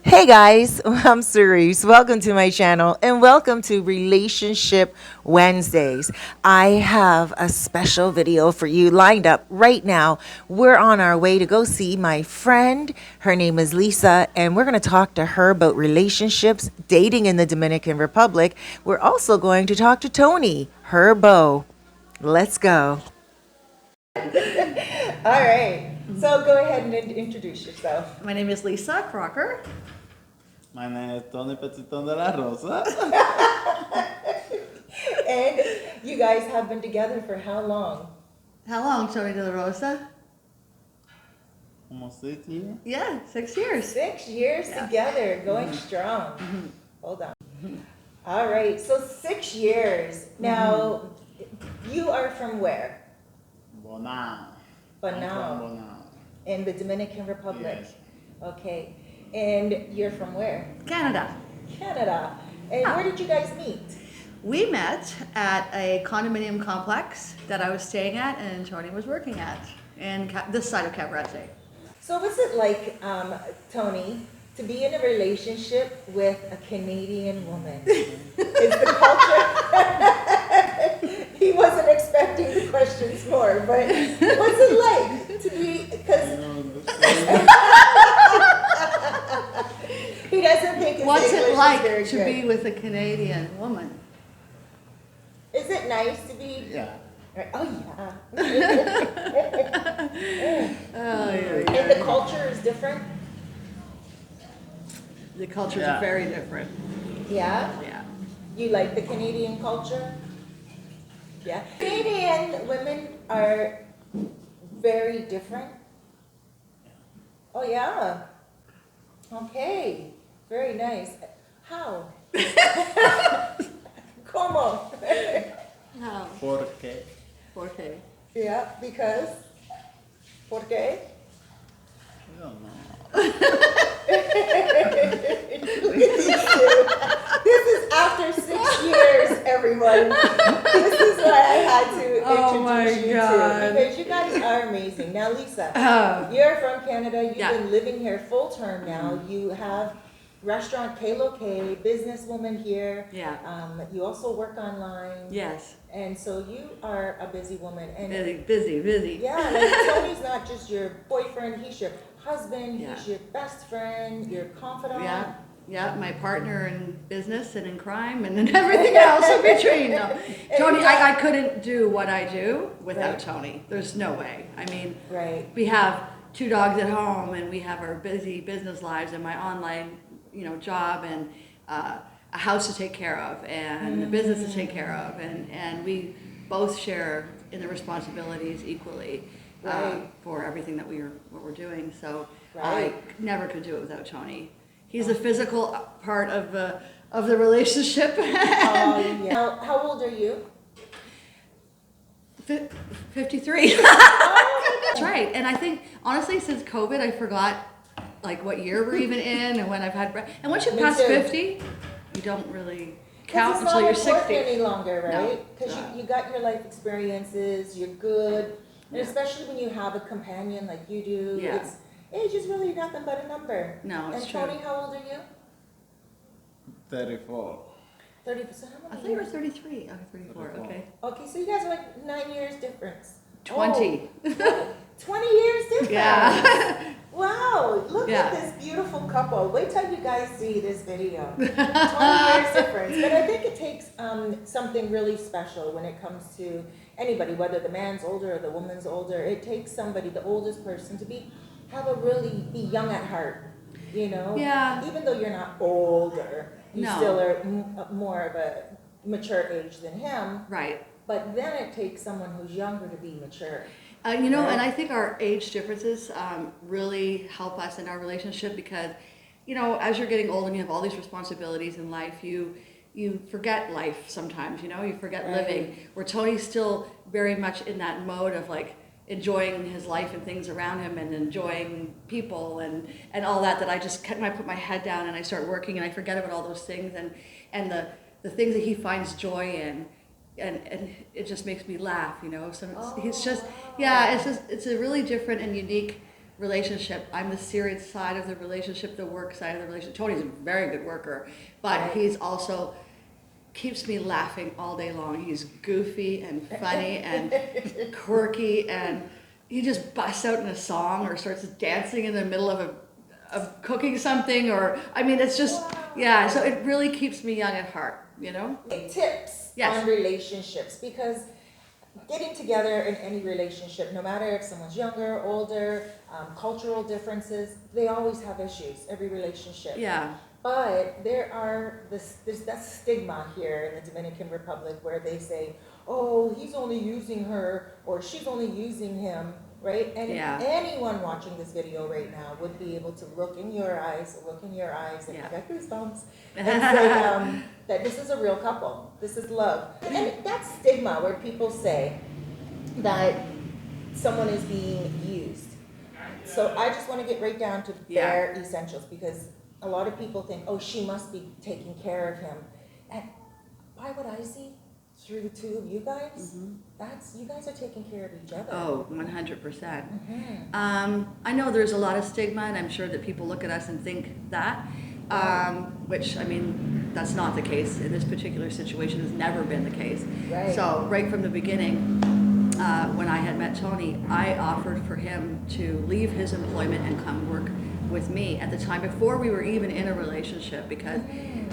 Hey guys, I'm Cerise. Welcome to my channel and welcome to Relationship Wednesdays. I have a special video for you lined up right now. We're on our way to go see my friend. Her name is Lisa, and we're going to talk to her about relationships, dating in the Dominican Republic. We're also going to talk to Tony, her beau. Let's go. All right. So go ahead and introduce yourself. My name is Lisa Crocker. My name is Tony Petitón de la Rosa. And you guys have been together for how long? How long, Tony de la Rosa? Almost 6 years. Yeah, 6 years. 6 years together, going strong. Hold on. All right, so 6 years. Now, you are from where? Bonao. Bonao. I'm from Bonao. In the Dominican Republic. Yes. Okay. And you're from where? Canada. Canada. And where did you guys meet? We met at a condominium complex that I was staying at and Tony was working at in this side of Cabarete. So what's it like, Tony, to be in a relationship with a Canadian woman? Is the culture... He wasn't expecting the questions more, but what's it like to be... Because he doesn't think his What's English it like is very to good. be with a Canadian woman? Is it nice to be... Yeah. Oh, yeah. Oh, And the culture is different? The cultures Yeah. are very different. Yeah? Yeah. You like the Canadian culture? Yeah. Canadian women are very different? Oh, yeah. Okay. Very nice. How? Como? How? Porque. Okay. Yeah, because? ¿Por qué? I don't know. This is after 6 years, everyone. This is why I had to introduce you to, because you guys are amazing. Now, Lisa, you're from Canada. You've been living here full term now. You have restaurant Relocate, businesswoman here. Yeah. You also work online. Yes. And so you are a busy woman. And Busy. yeah, like Tony's not just your boyfriend, he's your husband, Yeah. he's your best friend, your confidant. Yeah, my partner in business and in crime and in everything else in between. No. Tony, I couldn't do what I do without Right. Tony. There's no way. I mean, Right. we have 2 dogs at home and we have our busy business lives and my online, job and a house to take care of and a business to take care of and we both share in the responsibilities equally Right. for everything that what we're doing. So Right. I never could do it without Tony. He's the physical part of the relationship. Yeah. How old are you? 53. That's right. And I think honestly, since COVID, I forgot like what year we're even in and when I've had and once you Me pass too. 50, you don't really count It's until not you're important 60. any longer, No, right? Because no. you got your life experiences, you're good. And Yeah. especially when you have a companion like you do, Yeah. age is really nothing but a number. No, it's and true. Tony, how old are you? 34. 30%. How I many thought you were years? 33. Oh, 34. Okay. Okay, so you guys are like 9 years difference. 20. Oh, 20 years difference. Yeah. Wow, look Yeah. at this beautiful couple. Wait till you guys see this video. 20 years difference. But I think it takes something really special when it comes to anybody, whether the man's older or the woman's older. It takes somebody, the oldest person, to be young at heart, Yeah. Even though you're not older, you No. still are more of a mature age than him. Right. But then it takes someone who's younger to be mature. And I think our age differences really help us in our relationship because, as you're getting older and you have all these responsibilities in life, you forget life sometimes, you forget Right. living. Where Tony's still very much in that mode of like enjoying his life and things around him and enjoying people and all that I just I put my head down and I start working and I forget about all those things and the things that he finds joy in. And it just makes me laugh, So it's just, yeah, it's a really different and unique relationship. I'm the serious side of the relationship, the work side of the relationship. Tony's a very good worker, but he's also keeps me laughing all day long. He's goofy and funny and quirky, and he just busts out in a song or starts dancing in the middle of cooking something, or I mean, it's just yeah. So it really keeps me young at heart, you know. Tips on relationships, because getting together in any relationship, no matter if someone's younger, older, cultural differences, they always have issues. Every relationship. Yeah. But there's that stigma here in the Dominican Republic where they say, oh, he's only using her or she's only using him, right? And anyone watching this video right now would be able to look in your eyes and get goosebumps and say that this is a real couple. This is love. And that stigma where people say that someone is being used. So I just want to get right down to bare essentials, because a lot of people think, oh, she must be taking care of him. And by what I see through the two of you guys, you guys are taking care of each other. Oh, 100%. I know there's a lot of stigma, and I'm sure that people look at us and think that, which, I mean, that's not the case. In this particular situation, has never been the case. Right. So right from the beginning, when I had met Tony, I offered for him to leave his employment and come work with me at the time, before we were even in a relationship, because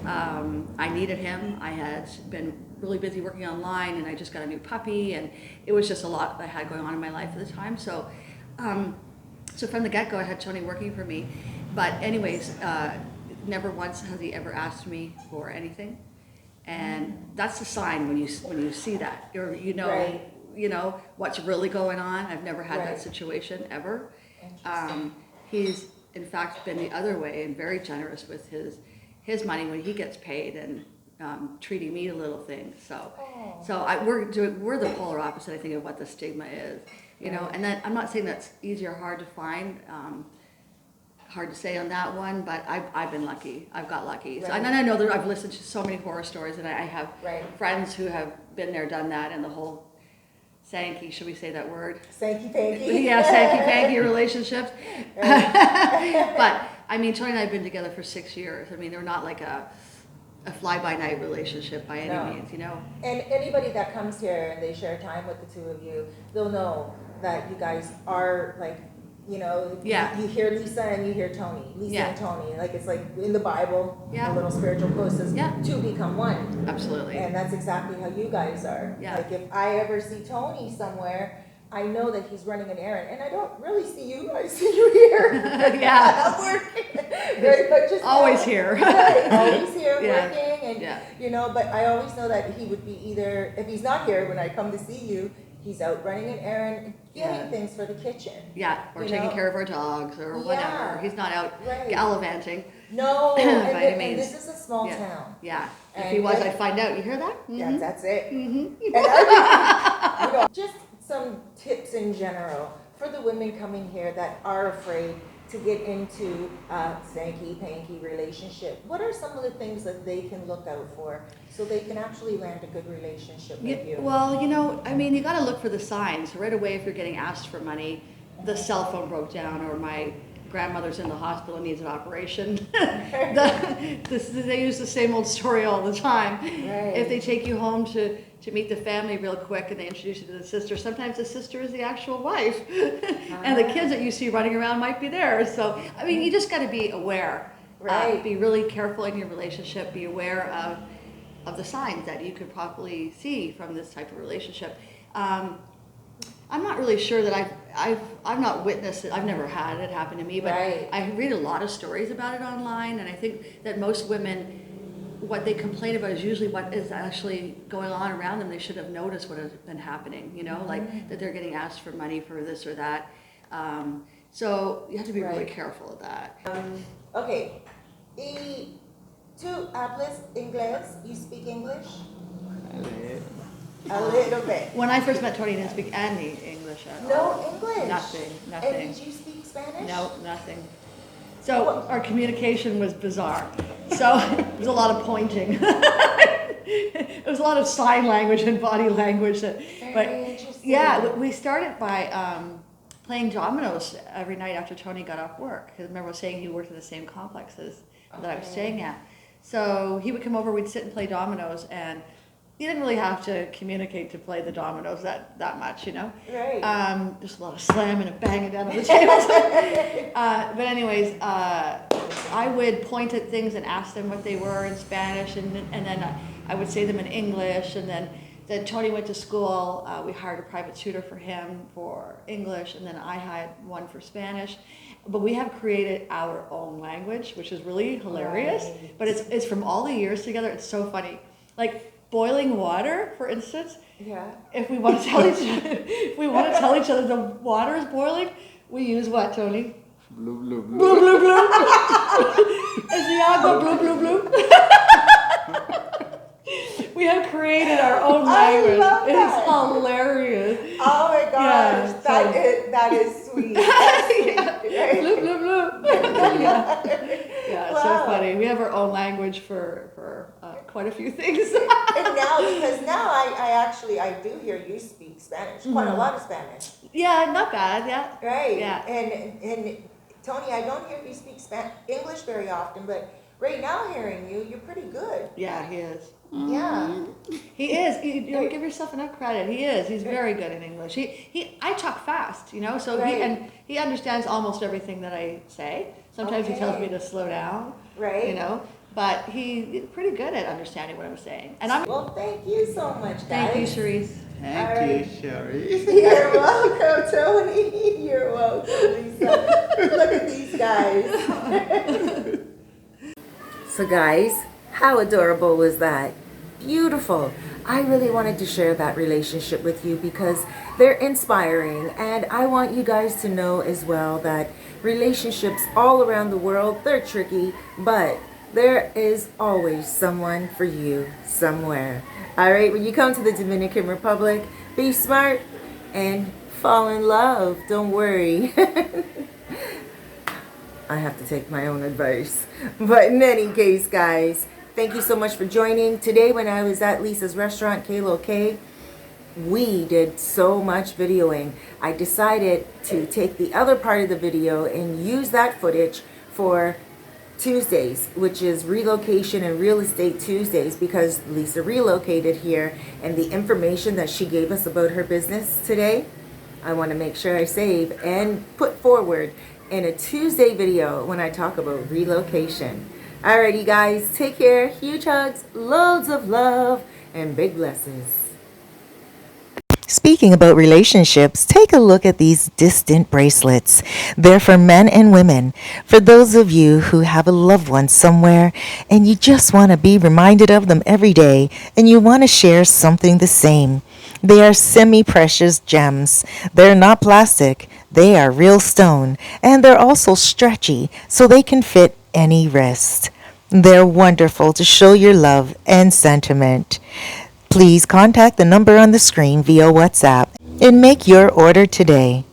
I needed him. I had been really busy working online, and I just got a new puppy, and it was just a lot that I had going on in my life at the time. So so from the get-go, I had Tony working for me. But anyways, never once has he ever asked me for anything, and that's a sign when you see that, or you know what's really going on. I've never had that situation ever. He's in fact been the other way and very generous with his money when he gets paid, and treating me to little things. So we're the polar opposite, I think, of what the stigma is, you know. And then I'm not saying that's easy or hard to find, hard to say on that one, but I've been lucky. I've got lucky. So, and then I know that I've listened to so many horror stories, and I have friends who have been there, done that, and the whole Sankey, should we say that word? Sankey-panky. Yeah, sankey-panky relationships. But, I mean, Tony and I have been together for 6 years. I mean, they're not like a fly-by-night relationship by any means, you know? And anybody that comes here and they share time with the two of you, they'll know that you guys are like, you know, you hear Lisa and you hear Tony. Lisa and Tony. Like, it's like in the Bible, a little spiritual quote says, two become one. Absolutely. And that's exactly how you guys are. Yeah. Like, if I ever see Tony somewhere, I know that he's running an errand, and I don't really see you. I see you here. I'm working. Right? But just always here. Always here working, and you know. But I always know that he would be either, if he's not here when I come to see you, he's out running an errand, getting things for the kitchen. Yeah, or taking care of our dogs or whatever. He's not out gallivanting. No, and this is a small town. Yeah. If he was, I'd find out. You hear that? Yeah, that's it. And I mean, you know, just some tips in general for the women coming here that are afraid to get into a sankey-panky relationship. What are some of the things that they can look out for so they can actually land a good relationship with you? Well, you know, I mean, you got to look for the signs right away. If you're getting asked for money, the cell phone broke down, or my grandmother's in the hospital and needs an operation. They use the same old story all the time. If they take you home to meet the family real quick and they introduce you to the sister, sometimes the sister is the actual wife. And the kids that you see running around might be there. So, I mean, you just got to be aware. Be really careful in your relationship. Be aware of the signs that you could probably see from this type of relationship. I'm not really sure that I've not witnessed it. I've never had it happen to me, but I read a lot of stories about it online, and I think that most women, what they complain about is usually what is actually going on around them. They should have noticed what has been happening, you know, like that they're getting asked for money for this or that. So you have to be really careful of that. Okay. ¿Y tú hablas inglés? You speak English? A little bit. When I first met Tony, he didn't speak any English at all. No English? Nothing. And did you speak Spanish? No, nothing. So our communication was bizarre. So it was a lot of pointing. It was a lot of sign language and body language. Very interesting. Yeah, we started by playing dominoes every night after Tony got off work. Because remember I was saying he worked in the same complexes that I was staying at. So he would come over, we'd sit and play dominoes, and you didn't really have to communicate to play the dominoes that much, you know? Right. There's a lot of slamming and banging down on the tables. But anyways, I would point at things and ask them what they were in Spanish, and then I would say them in English, and then Tony went to school. We hired a private tutor for him for English, and then I hired one for Spanish. But we have created our own language, which is really hilarious. Right. But it's from all the years together. It's so funny. Like boiling water, for instance. Yeah. If we want to tell each other the water is boiling, we use what, Tony? Blue, blue, blue. Blue, blue, blue. Is the agua blue, blue, blue? We have created our own language. It's hilarious. Oh my gosh, yeah, that is sweet. Yeah. Blue, blue, blue. Yeah, it's so funny. We have our own language for quite a few things. And now I do hear you speak Spanish, quite a lot of Spanish. Yeah, not bad. Yeah. Right. Yeah. And Tony, I don't hear you speak English very often, but right now hearing you're pretty good. Yeah, he is. Yeah. He is. You don't give yourself enough credit. He is. He's very good in English. I talk fast, you know, so right. he understands almost everything that I say. Sometimes he tells me to slow down. Right. You know, but he's pretty good at understanding what I'm saying. And well, thank you so much, guys. Thank you, Cherise. Thank you, Sherry. You're welcome, Tony. You're welcome, Lisa. Look at these guys. So guys, how adorable was that? Beautiful. I really wanted to share that relationship with you because they're inspiring, and I want you guys to know as well that relationships all around the world, they're tricky, but there is always someone for you somewhere. All right, when you come to the Dominican Republic, be smart and fall in love. Don't worry. I have to take my own advice. But in any case, guys, thank you so much for joining. Today, when I was at Lisa's restaurant, Relocate, we did so much videoing. I decided to take the other part of the video and use that footage for Tuesdays, which is relocation and real estate Tuesdays, because Lisa relocated here, and the information that she gave us about her business today, I want to make sure I save and put forward in a Tuesday video when I talk about relocation. Alrighty guys, take care, huge hugs, loads of love, and big blessings. Speaking about relationships, take a look at these distant bracelets. They're for men and women. For those of you who have a loved one somewhere and you just want to be reminded of them every day and you want to share something the same. They are semi-precious gems. They're not plastic. They are real stone, and they're also stretchy so they can fit any wrist. They're wonderful to show your love and sentiment. Please contact the number on the screen via WhatsApp and make your order today.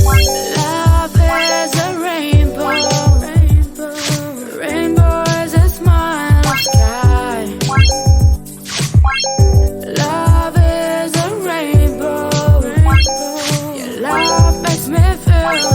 Love is a rainbow. Rainbow is a smile of sky. Love is a rainbow. Your love makes me feel